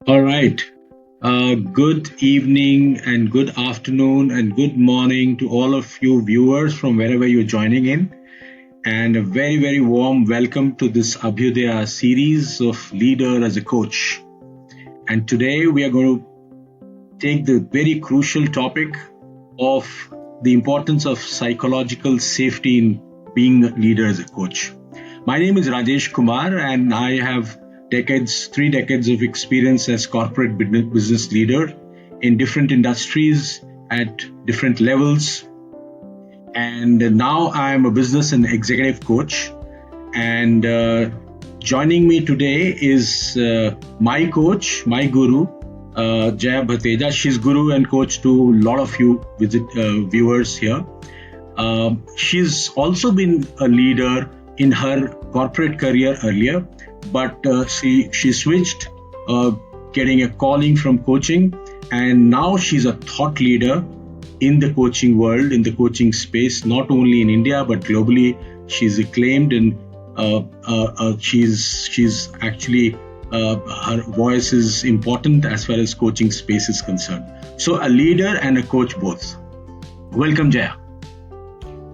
All right. Good evening and good afternoon and good morning to all of you viewers from wherever you're joining in. And a very, very warm welcome to this Abhyudaya series of Leader as a Coach. And today we are going to take the very crucial topic of the importance of psychological safety in being a leader as a coach. My name is Rajesh Kumar, and I have 3 decades of experience as corporate business leader in different industries at different levels. And now I am a business and executive coach. And joining me today is my coach, my guru, Jaya. She's guru and coach to a lot of you viewers here. She's also been a leader in her corporate career earlier, but she switched, getting a calling from coaching, and now she's a thought leader in the coaching world, in the coaching space, not only in India but globally. She's acclaimed, and she's actually her voice is important as far as coaching space is concerned. So a leader and a coach both. Welcome, Jaya.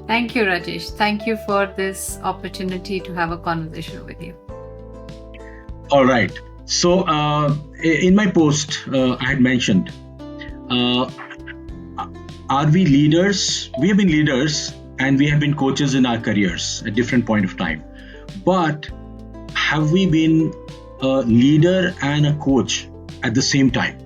Thank you, Rajesh. Thank you for this opportunity to have a conversation with you. All right. So in my post, I had mentioned, are we leaders? We have been leaders and we have been coaches in our careers at different point of time. But have we been a leader and a coach at the same time?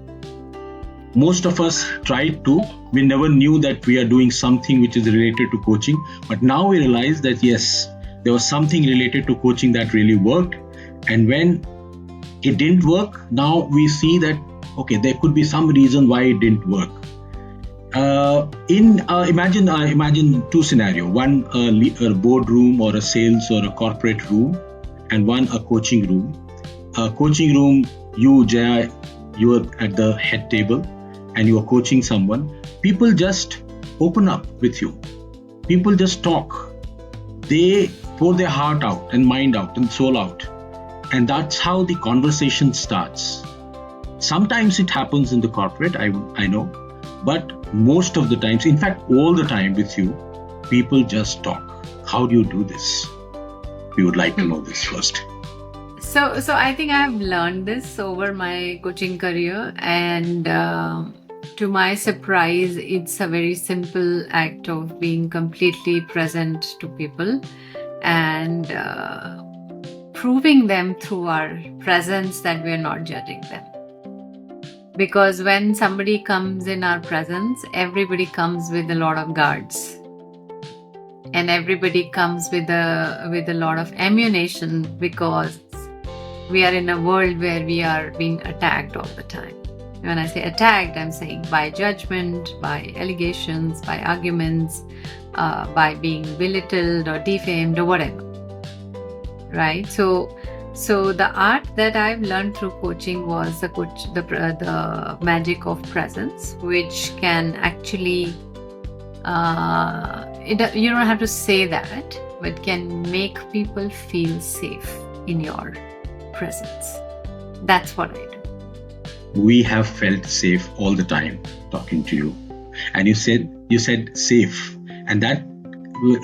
Most of us tried to. We never knew that we are doing something which is related to coaching. But now we realize that yes, there was something related to coaching that really worked. And when it didn't work, now we see that, okay, there could be some reason why it didn't work. Imagine two scenarios: one a boardroom or a sales or a corporate room, and one a coaching room. A coaching room, you, Jaya, you are at the head table and you are coaching someone. People just open up with you. People just talk. They pour their heart out and mind out and soul out, and that's how the conversation starts. Sometimes it happens in the corporate, I know, but most of the times, in fact all the time with you, people just talk. How do you do this? We would like to know this first. So I think I have learned this over my coaching career, and to my surprise, it's a very simple act of being completely present to people and proving them through our presence that we are not judging them. Because when somebody comes in our presence, everybody comes with a lot of guards, and everybody comes with a lot of ammunition, because we are in a world where we are being attacked all the time. When I say attacked, I'm saying by judgment, by allegations, by arguments, by being belittled or defamed or whatever. Right? So the art that I've learned through coaching was the magic of presence, which can actually you don't have to say that, but can make people feel safe in your presence. That's what I do. We have felt safe all the time talking to you, and you said safe, and that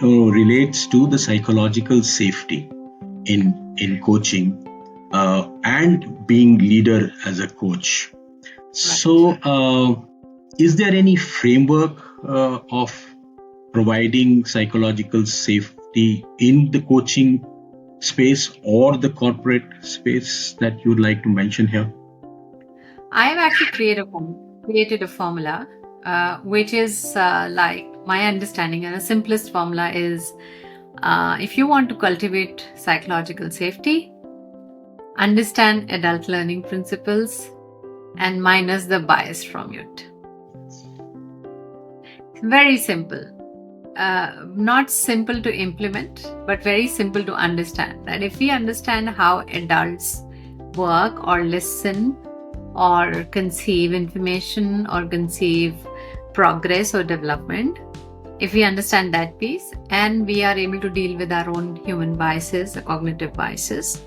relates to the psychological safety in coaching and being leader as a coach. Right. So is there any framework of providing psychological safety in the coaching space or the corporate space that you'd like to mention here? I have actually created a formula, which is like my understanding, and the simplest formula is, if you want to cultivate psychological safety, understand adult learning principles and minus the bias from it. Very simple. Not simple to implement, but very simple to understand. That if we understand how adults work or listen or conceive information or conceive progress or development, if we understand that piece and we are able to deal with our own human biases, cognitive biases,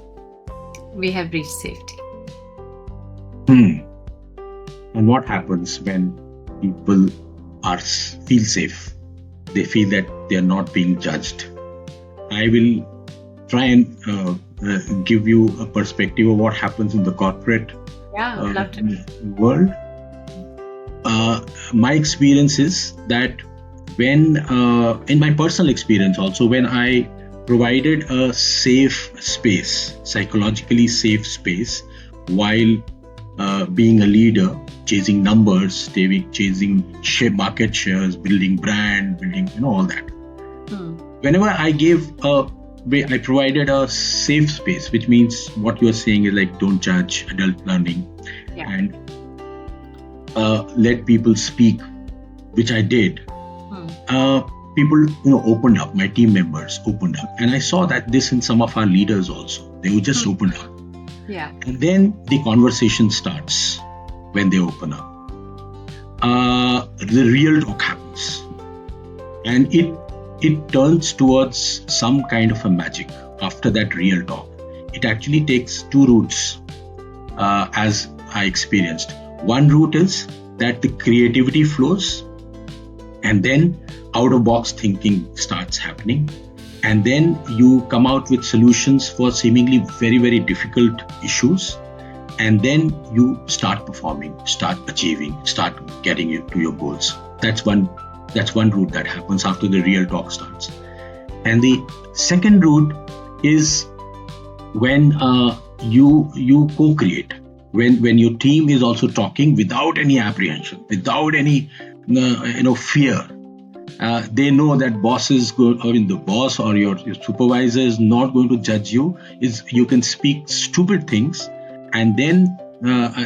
we have reached safety. Hmm. And what happens when people feel safe? They feel that they are not being judged. I will try and give you a perspective of what happens in the corporate Yeah, I would love to. world. My experience is that when, in my personal experience also, when I provided a safe space, psychologically safe space, while being a leader, chasing numbers, chasing market shares, building brand, building, all that. Whenever I provided a safe space, which means what you are saying is like don't judge, adult learning, and let people speak, which I did. People, opened up. My team members opened up, and I saw that this in some of our leaders also. They would just open up. Yeah. And then the conversation starts when they open up. The real talk happens, and it turns towards some kind of a magic after that real talk. It actually takes two routes, as I experienced. One route is that the creativity flows, and then out of box thinking starts happening, and then you come out with solutions for seemingly very, very difficult issues, and then you start performing, start achieving, start getting you to your goals. That's one route that happens after the real talk starts. And the second route is when you co-create, when your team is also talking without any apprehension, without any fear. They know that the boss or your supervisor is not going to judge you. You can speak stupid things, and then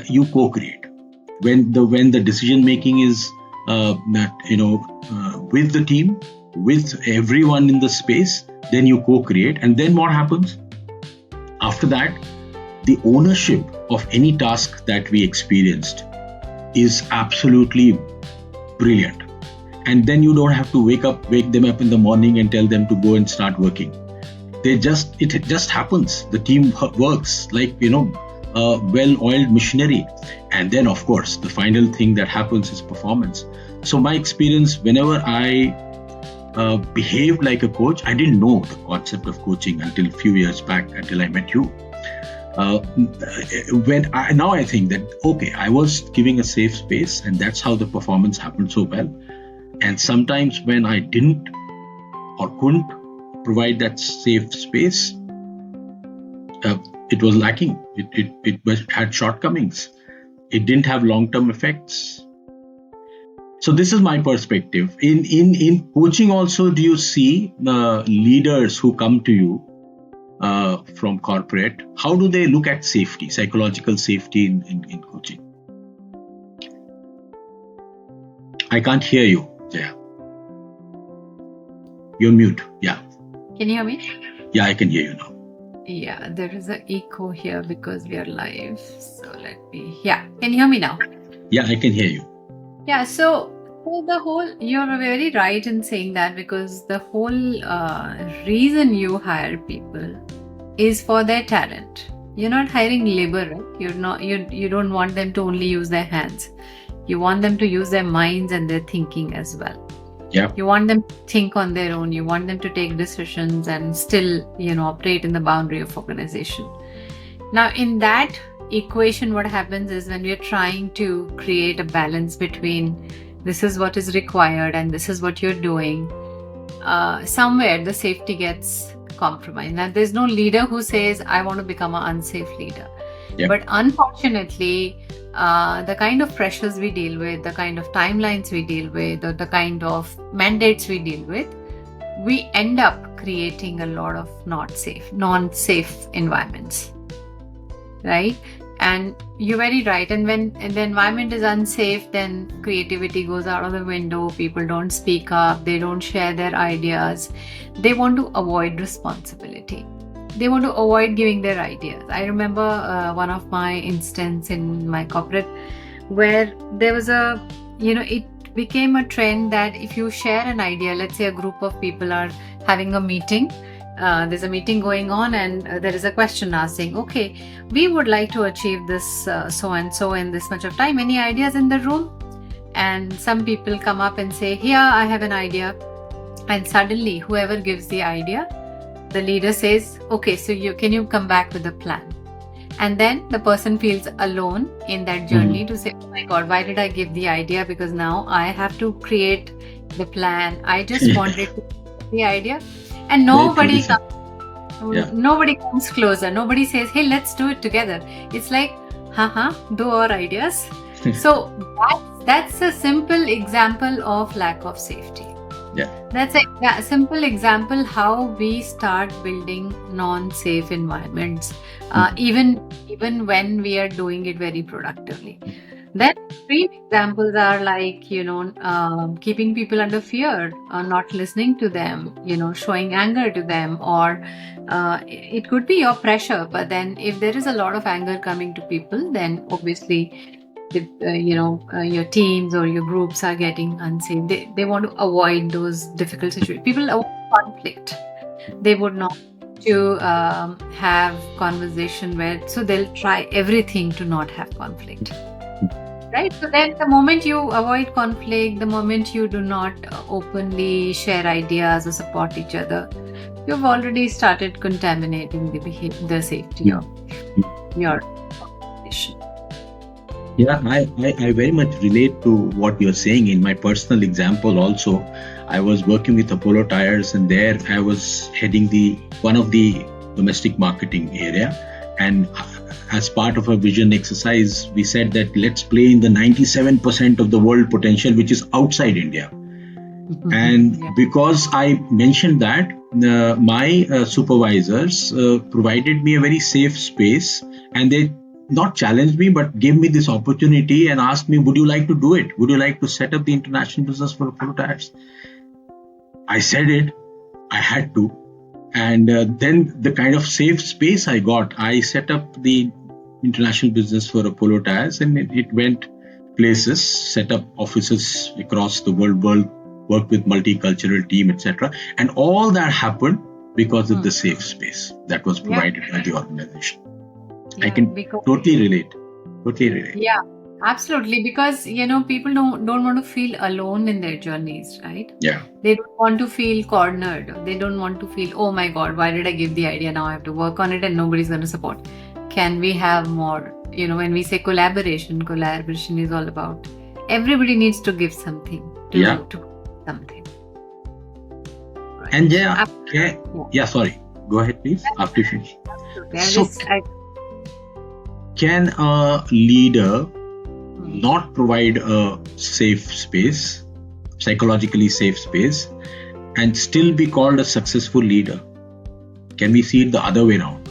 you co-create. When the decision making is with the team, with everyone in the space, then you co-create, and then what happens after that? The ownership of any task that we experienced is absolutely brilliant. And then you don't have to wake them up in the morning and tell them to go and start working. It just happens. The team works like, well-oiled machinery. And then, of course, the final thing that happens is performance. So my experience, whenever I behaved like a coach, I didn't know the concept of coaching until a few years back, until I met you. Now I think that, okay, I was giving a safe space, and that's how the performance happened so well. And sometimes when I didn't or couldn't provide that safe space, it was lacking. It had shortcomings. It didn't have long-term effects. So this is my perspective. In coaching also, do you see leaders who come to you from corporate? How do they look at safety, psychological safety in coaching? I can't hear you, Jaya. You're mute. Yeah. Can you hear me? Yeah, I can hear you now. Yeah, there is an echo here because we are live. So yeah. Can you hear me now? Yeah, I can hear you. Yeah, so you're very right in saying that, because the whole reason you hire people is for their talent. You're not hiring labor, right? You don't want them to only use their hands. You want them to use their minds and their thinking as well. Yeah. You want them to think on their own. You want them to take decisions and still, operate in the boundary of organization. Now, in that equation, what happens is when we're trying to create a balance between this is what is required and this is what you're doing, somewhere the safety gets compromised. Now, there's no leader who says, I want to become an unsafe leader. Yep. But unfortunately, the kind of pressures we deal with, the kind of timelines we deal with, or the kind of mandates we deal with, we end up creating a lot of non-safe environments, right? And you're very right. And when the environment is unsafe, then creativity goes out of the window. People don't speak up. They don't share their ideas. They want to avoid responsibility. They want to avoid giving their ideas. I remember one of my instances in my corporate where there was it became a trend that if you share an idea, let's say a group of people are having a meeting there's a meeting going on, and there is a question asking, okay, we would like to achieve this so and so in this much of time. Any ideas in the room? And some people come up and say, here, I have an idea. And suddenly, whoever gives the idea, the leader says, okay, so can you come back with a plan? And then the person feels alone in that journey to say, oh my God, why did I give the idea? Because now I have to create the plan. I just wanted to get the idea. And nobody comes closer. Nobody says, hey, let's do it together. It's like, do our ideas. So that's a simple example of lack of safety. Yeah. That's a simple example how we start building non-safe environments, even when we are doing it very productively. Then extreme examples are like, keeping people under fear, not listening to them, showing anger to them, or it could be your pressure. But then if there is a lot of anger coming to people, then obviously if, your teams or your groups are getting unsafe, they want to avoid those difficult situations. People avoid conflict. They would not to have conversation so they'll try everything to not have conflict. Right? So then the moment you avoid conflict, the moment you do not openly share ideas or support each other, you've already started contaminating the safety of your organization. Yeah, I very much relate to what you're saying. In my personal example also, I was working with Apollo Tires, and there I was heading one of the domestic marketing area. And as part of a vision exercise, we said that let's play in the 97% of the world potential, which is outside India. And because I mentioned that, my supervisors provided me a very safe space, and they not challenged me, but gave me this opportunity and asked me, would you like to do it? Would you like to set up the international business for Apollo Tires? I said it. I had to. And then the kind of safe space I got, I set up the international business for Apollo Tires, and it went places, set up offices across the world, worked with multicultural team, etc. And all that happened because of the safe space that was provided by the organization. I can totally relate. Yeah, absolutely. Because, people don't want to feel alone in their journeys, right? Yeah. They don't want to feel cornered. They don't want to feel, oh my God, why did I give the idea? Now I have to work on it and nobody's going to support. Can we have more? When we say collaboration is all about everybody needs to give something to something. Right. And Jaya, sorry. Go ahead, please. After you finish. So, can a leader not provide a safe space, psychologically safe space, and still be called a successful leader? Can we see it the other way around?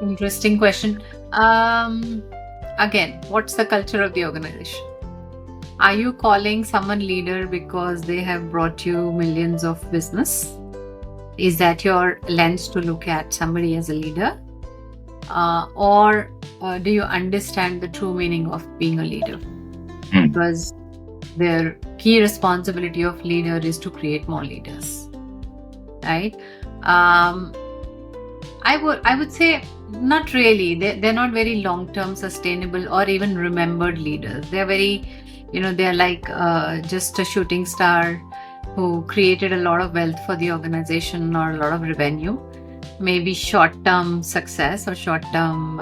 Interesting question. Again, what's the culture of the organization? Are you calling someone leader because they have brought you millions of business? Is that your lens to look at somebody as a leader? Or do you understand the true meaning of being a leader? Because their key responsibility of leader is to create more leaders, right? I would say not really. They're not very long-term sustainable or even remembered leaders. They're very, they're like just a shooting star who created a lot of wealth for the organization or a lot of revenue. Maybe short-term success or short-term,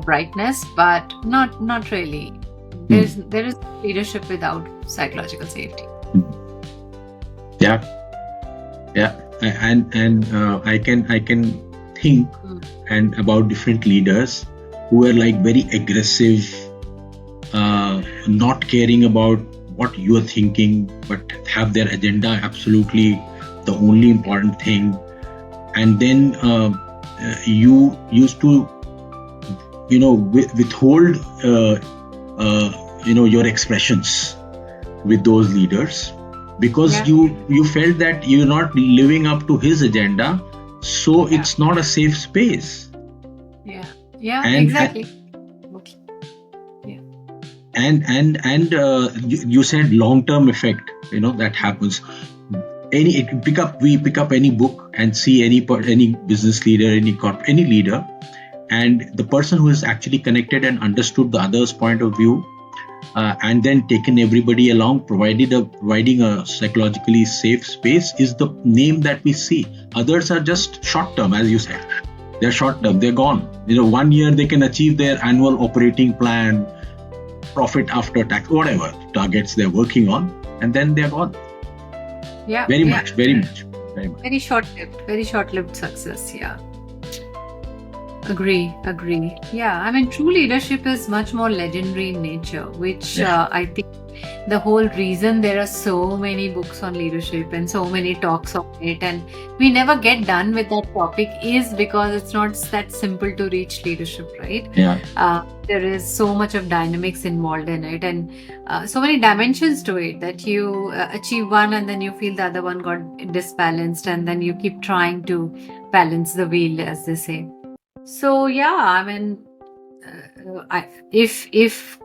brightness, but not really. There is leadership without psychological safety. Yeah, and I can think and about different leaders who are like very aggressive, not caring about what you are thinking, but have their agenda absolutely the only important thing. And then you used to, withhold, your expressions with those leaders because you felt that you're not living up to his agenda, so it's not a safe space. Exactly. And you said long-term effect, that happens. we pick up any book and see any business leader, any leader, and the person who is actually connected and understood the other's point of view, and then taken everybody along, providing a psychologically safe space, is the name that we see. Others are just short term, as you said. They're short term. They're gone. 1 year they can achieve their annual operating plan, profit after tax, whatever targets they're working on, and then they're gone. Yeah. Very yeah. much, very much, very much. Very short-lived success. Yeah. Agree. Yeah, I mean, true leadership is much more legendary in nature, which I think the whole reason there are so many books on leadership and so many talks on it, and we never get done with that topic, is because it's not that simple to reach leadership, right? Yeah. There is so much of dynamics involved in it, and so many dimensions to it, that you achieve one and then you feel the other one got disbalanced, and then you keep trying to balance the wheel, as they say. So yeah, I mean, if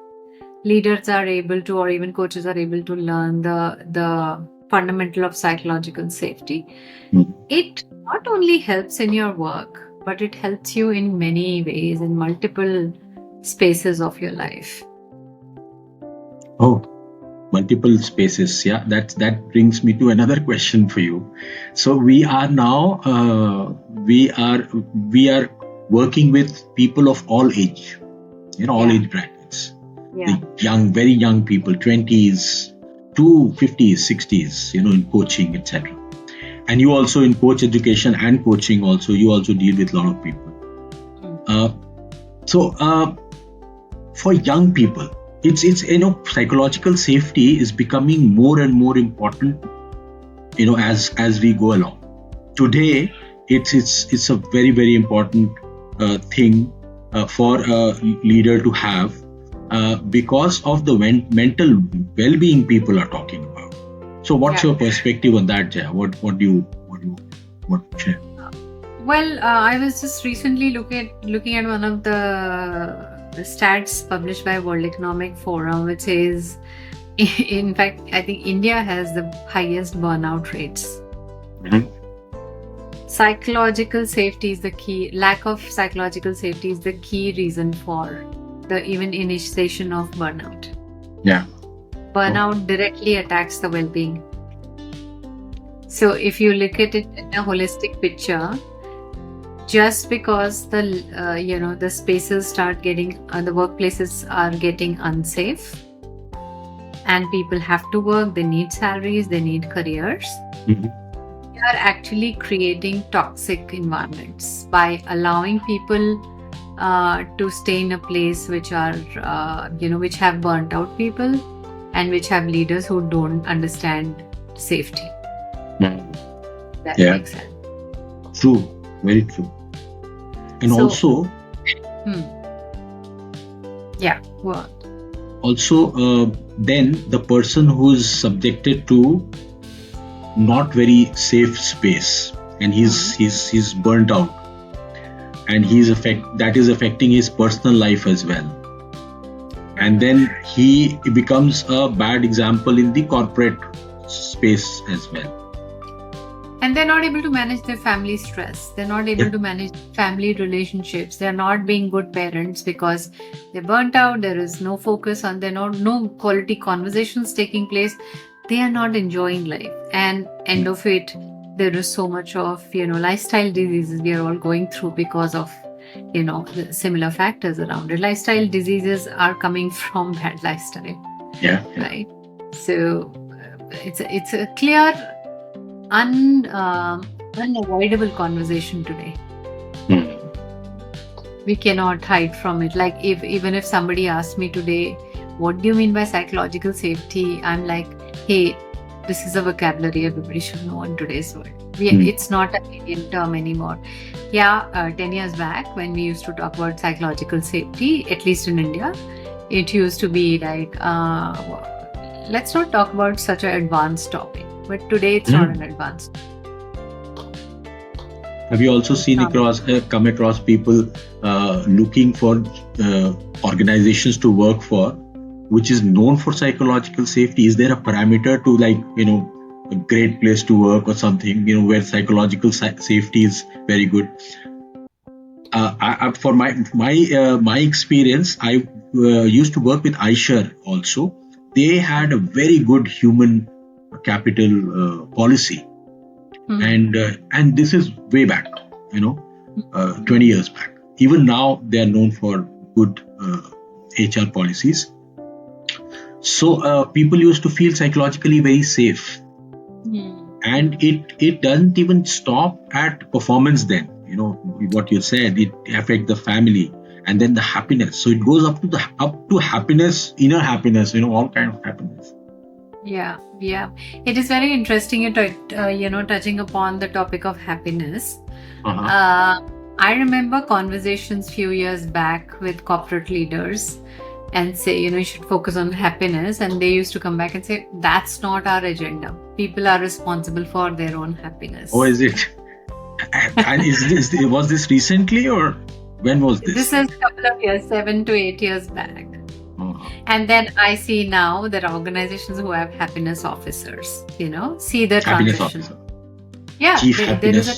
leaders are able to, or even coaches are able to learn the fundamental of psychological safety, it not only helps in your work, but it helps you in many ways, in multiple spaces of your life. Oh, multiple spaces. Yeah, that brings me to another question for you. So we are now we are working with people of all age, all age brackets. The young, very young people, 20s to 50s, 60s, in coaching, etc. And you also, in coach education and coaching also, you also deal with a lot of people. So for young people, it's psychological safety is becoming more and more important, as we go along. Today, it's a very, very important thing for a leader to have, because of the mental well-being people are talking about. So what's your perspective on that, Jaya? What do you share? Well, I was just recently looking at one of the stats published by World Economic Forum, which says, in fact, I think India has the highest burnout rates. Mm-hmm. Psychological safety is the key. Lack of psychological safety is the key reason for the even initiation of burnout. Yeah. Burnout directly attacks the well-being. So if you look at it in a holistic picture, just because the spaces start getting, the workplaces are getting unsafe, and people have to work, they need salaries, they need careers. Mm-hmm. We are actually creating toxic environments by allowing people to stay in a place which are, which have burnt out people, and which have leaders who don't understand safety. That makes sense. True, very true. And So- also, Yeah, what? also then the person who is subjected to not very safe space, and he's burnt out, and that is affecting his personal life as well, and then he becomes a bad example in the corporate space as well. And they're not able to manage their family stress. They're not able to manage family relationships. They're not being good parents because they're burnt out. There is no focus on, no quality conversations taking place. They are not enjoying life. And end of it, there is so much of, lifestyle diseases we are all going through because of, the similar factors around it. Lifestyle diseases are coming from bad lifestyle. Yeah. Right. So it's a clear, unavoidable conversation today. We cannot hide from it. Like even if somebody asked me today, what do you mean by psychological safety? I'm like, hey, this is a vocabulary everybody should know in today's world. It's not an Indian term anymore. 10 years back when we used to talk about psychological safety, at least in India, it used to be like, let's not talk about such an advanced topic. But today it's not an advanced. Have you also come across people looking for organizations to work for, which is known for psychological safety? Is there a parameter to a great place to work or something, where psychological safety is very good. For my experience, I used to work with Aisha also. They had a very good human capital policy, and this is way back, 20 years back. Even now, they are known for good HR policies. So people used to feel psychologically very safe, and it doesn't even stop at performance. Then what you said, it affects the family and then the happiness. So it goes up to happiness, inner happiness, all kind of happiness. Yeah, yeah. It is very interesting touching upon the topic of happiness. I remember conversations few years back with corporate leaders and say, you should focus on happiness. And they used to come back and say, that's not our agenda. People are responsible for their own happiness. Oh, is it? And was this recently, or when was this? This is a couple of years, 7 to 8 years back. And then I see now there are organizations who have happiness officers, see the happiness transition. Officer. Yeah, there is a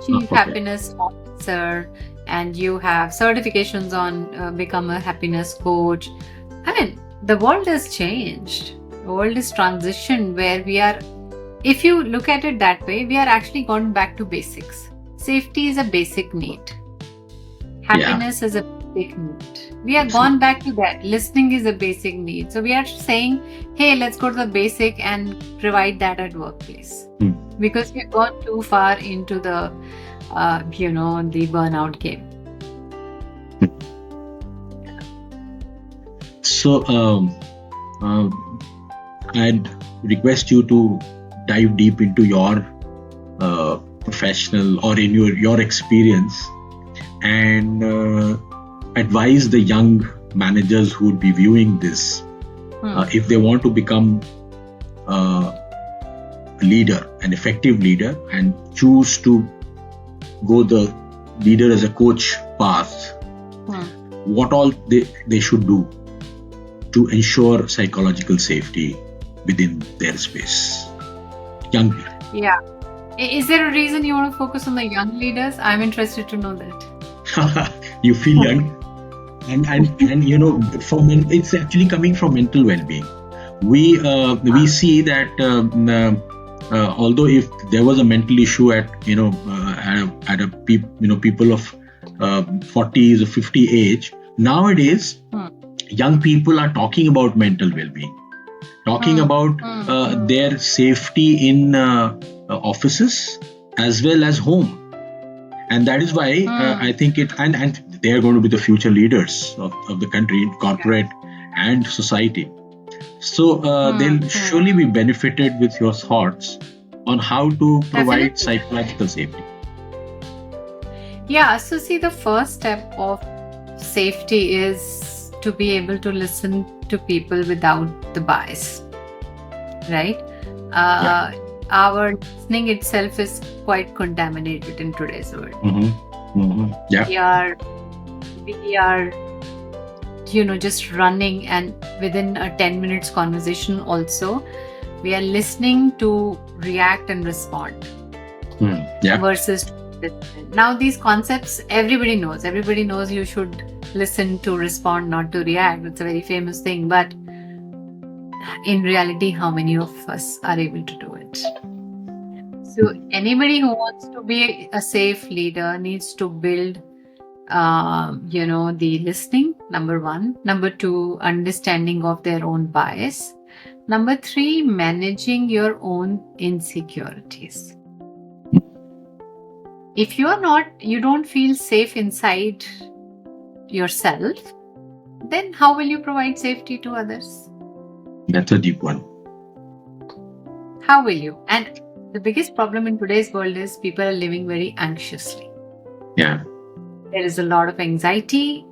chief Okay. happiness officer, and you have certifications on become a happiness coach. I mean, the world has changed. The world is transitioned where we are, if you look at it that way, we are actually gone back to basics. Safety is a basic need. Happiness is a basic need. We are gone back to that. Listening is a basic need. So we are saying, hey, let's go to the basic and provide that at workplace. Because we've gone too far into the, the burnout game. So I'd request you to dive deep into your professional or in your experience, and advise the young managers who would be viewing this, if they want to become a leader, an effective leader, and choose to go the leader as a coach path, what all they should do to ensure psychological safety within their space. Young people. Yeah. Is there a reason you want to focus on the young leaders? I'm interested to know that. You feel young, and it's actually coming from mental well-being. We see that although if there was a mental issue at people of 40s or 50 age, nowadays young people are talking about mental well-being, talking about their safety in offices as well as home. And that is why I think and they are going to be the future leaders of the country, corporate and society. So they'll surely be benefited with your thoughts on how to provide psychological safety. Yeah, so see, the first step of safety is to be able to listen to people without the bias, right? Our listening itself is quite contaminated in today's world. Yeah. We are just running, and within a 10 minutes conversation also, we are listening to react and respond versus listen. Now these concepts, everybody knows you should listen to respond, not to react. It's a very famous thing, but in reality, how many of us are able to do it? So anybody who wants to be a safe leader needs to build the listening, number one. Number two, understanding of their own bias. Number three, managing your own insecurities. If you don't feel safe inside yourself, then how will you provide safety to others? That's a deep one. How will you? And the biggest problem in today's world is people are living very anxiously. Yeah. There is a lot of anxiety,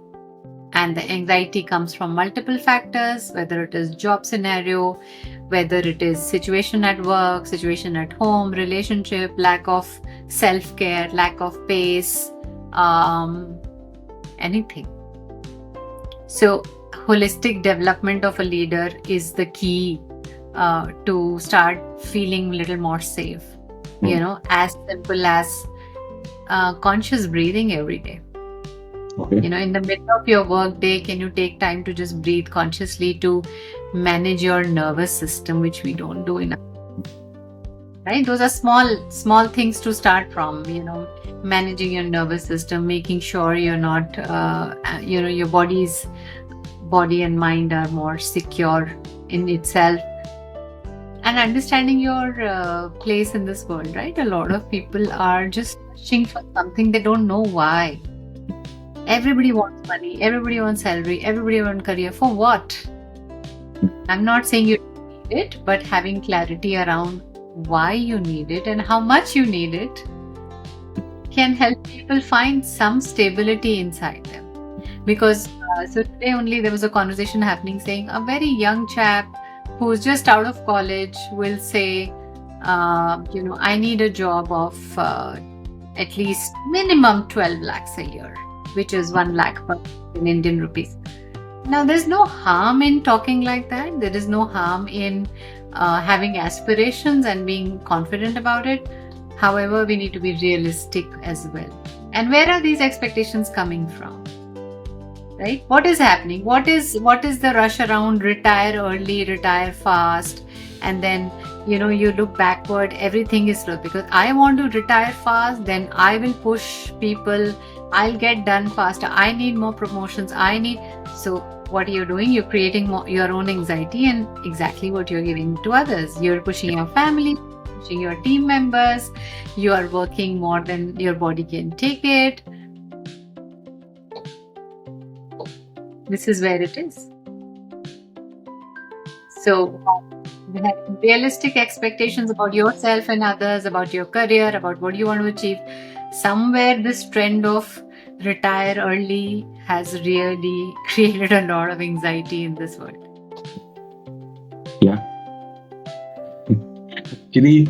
and the anxiety comes from multiple factors, whether it is job scenario, whether it is situation at work, situation at home, relationship, lack of self-care, lack of pace, anything. So holistic development of a leader is the key to start feeling a little more safe. As simple as conscious breathing every day. Okay. In the middle of your work day, can you take time to just breathe consciously to manage your nervous system, which we don't do enough? Right? Those are small things to start from. Managing your nervous system, making sure you're not, your body and mind are more secure in itself, and understanding your place in this world. Right? A lot of people are just searching for something, they don't know why. Everybody wants money, everybody wants salary, everybody wants career. For what? I'm not saying you need it, but having clarity around why you need it and how much you need it can help people find some stability inside them. Because so today only there was a conversation happening saying a very young chap who's just out of college will say, I need a job of at least minimum 12 lakhs a year, which is 1 lakh per in Indian rupees. Now, there's no harm in talking like that. There is no harm in having aspirations and being confident about it. However, we need to be realistic as well. And where are these expectations coming from? Right? What is happening? What is the rush around retire early, retire fast, and then you look backward, everything is slow because I want to retire fast, then I will push people, I'll get done faster, I need more promotions, so what you're doing, you're creating your own anxiety and exactly what you're giving to others. You're pushing your family, pushing your team members, you are working more than your body can take it. This is where it is. So having realistic expectations about yourself and others, about your career, about what you want to achieve. Somewhere this trend of retire early has really created a lot of anxiety in this world. Yeah. Actually,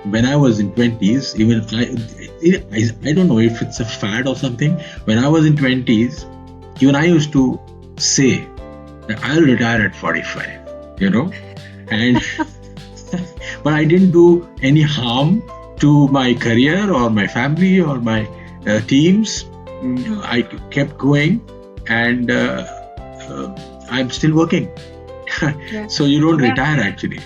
when I was in 20s, even I don't know if it's a fad or something. When I was in 20s, even I used to say that I'll retire at 45, and but I didn't do any harm to my career or my family or my teams. I kept going, and I'm still working. So you don't retire actually.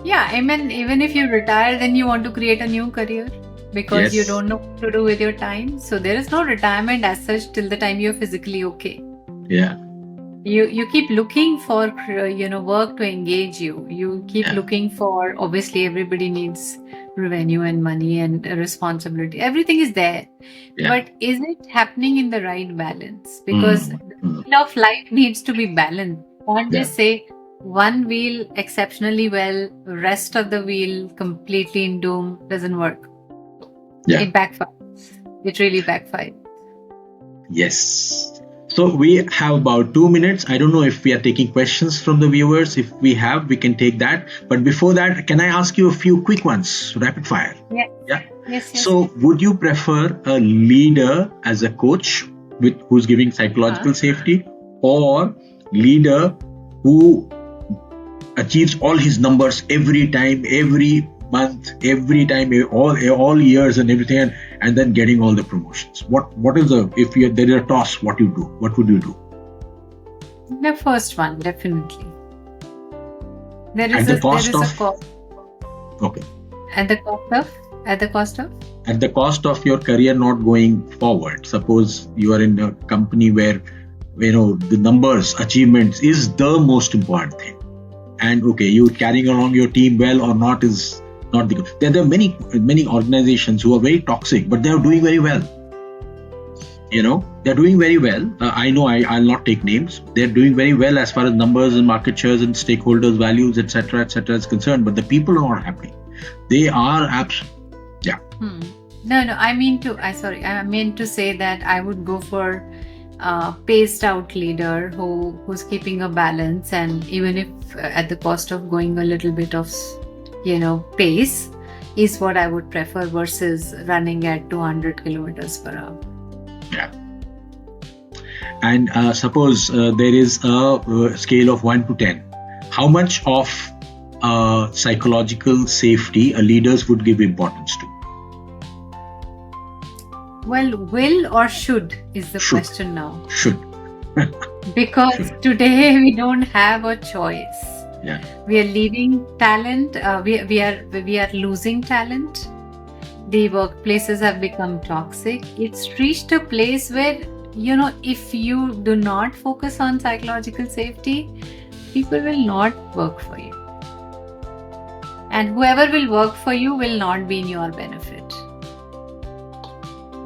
Yeah, I mean, even if you retire, then you want to create a new career because you don't know what to do with your time. So there is no retirement as such till the time you're physically okay. Yeah. You keep looking for work to engage you. You keep looking for, obviously everybody needs revenue and money and responsibility. Everything is there. Yeah. But is it happening in the right balance? Because the wheel of life needs to be balanced. You can't just say one wheel exceptionally well, rest of the wheel completely in doom. Doesn't work. Yeah. It backfires. It really backfires. Yes. So we have about 2 minutes. I don't know if we are taking questions from the viewers. If we have, we can take that. But before that, can I ask you a few quick ones, rapid fire? Yeah. Yes. So would you prefer a leader as a coach who's giving psychological safety, or leader who achieves all his numbers every time, every month, every time, all years and everything, and then getting all the promotions? What is if there is a toss, what you do? What would you do? The first one, definitely. There is a cost. Okay. At the cost of? At the cost of your career not going forward. Suppose you are in a company where the numbers, achievements is the most important thing, and you carrying along your team well or not is not the good. There are many organizations who are very toxic, but they are doing very well. They're doing very well. I know I'll not take names. They're doing very well as far as numbers and market shares and stakeholders' values, etc., is concerned. But the people are not happy. They are No, I mean to say that I would go for paced out leader who's keeping a balance, and even if at the cost of going a little bit of pace is what I would prefer versus running at 200 kilometers per hour. Yeah. And suppose there is a scale of 1 to 10. how much of psychological safety a leaders would give importance to? Well, will or should is the Should. question now. Should. Because Should. today we don't have a choice. Yeah. We are leaving talent. We are losing talent. The workplaces have become toxic. It's reached a place where, if you do not focus on psychological safety, people will not work for you. And whoever will work for you will not be in your benefit.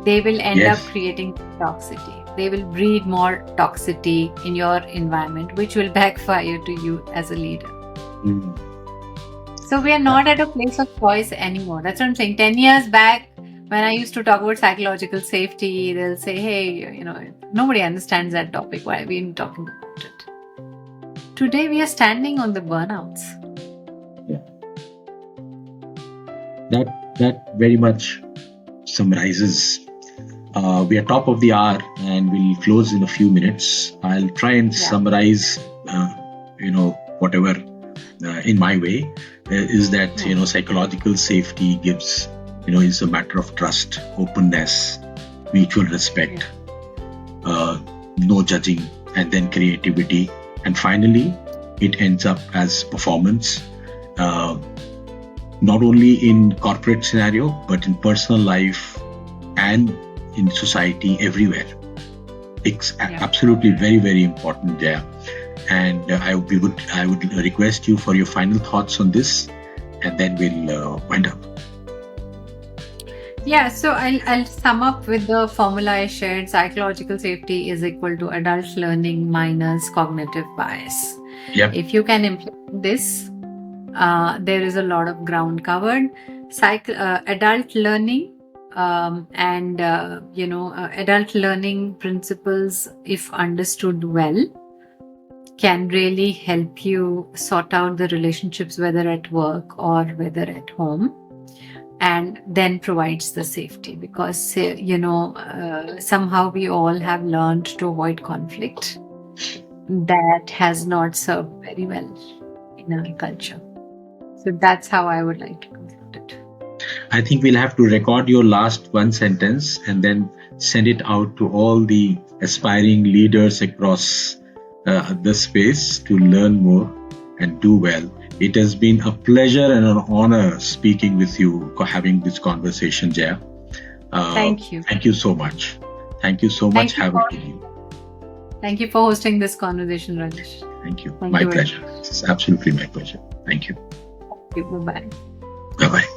They will end up creating toxicity. They will breed more toxicity in your environment, which will backfire to you as a leader. Mm. So we are not at a place of choice anymore. That's what I'm saying. 10 years back, when I used to talk about psychological safety, they'll say, hey, nobody understands that topic. Why are we talking about it? Today, we are standing on the burnouts. Yeah. That very much summarizes. We are top of the hour and we'll close in a few minutes. I'll try and summarize, whatever in my way, is that, psychological safety gives, is a matter of trust, openness, mutual respect, no judging, and then creativity. And finally, it ends up as performance, not only in corporate scenario, but in personal life and in society everywhere. It's absolutely very, very important, Jaya. And I would request you for your final thoughts on this, and then we'll wind up. Yeah, so I'll sum up with the formula I shared. Psychological safety is equal to adult learning minus cognitive bias. Yep. If you can implement this, there is a lot of ground covered. Adult learning adult learning principles, if understood well, can really help you sort out the relationships, whether at work or whether at home, and then provides the safety, because somehow we all have learned to avoid conflict. That has not served very well in our culture. So that's how I would like to conclude it. I think we'll have to record your last one sentence and then send it out to all the aspiring leaders across the space to learn more and do well. It has been a pleasure and an honor speaking with you, having this conversation, Jaya. Thank you. Thank you so much. Thank you so much. Have a good evening. Thank you for hosting this conversation, Rajesh. Thank you. My pleasure. It's absolutely my pleasure. Thank you. Bye-bye. Bye-bye.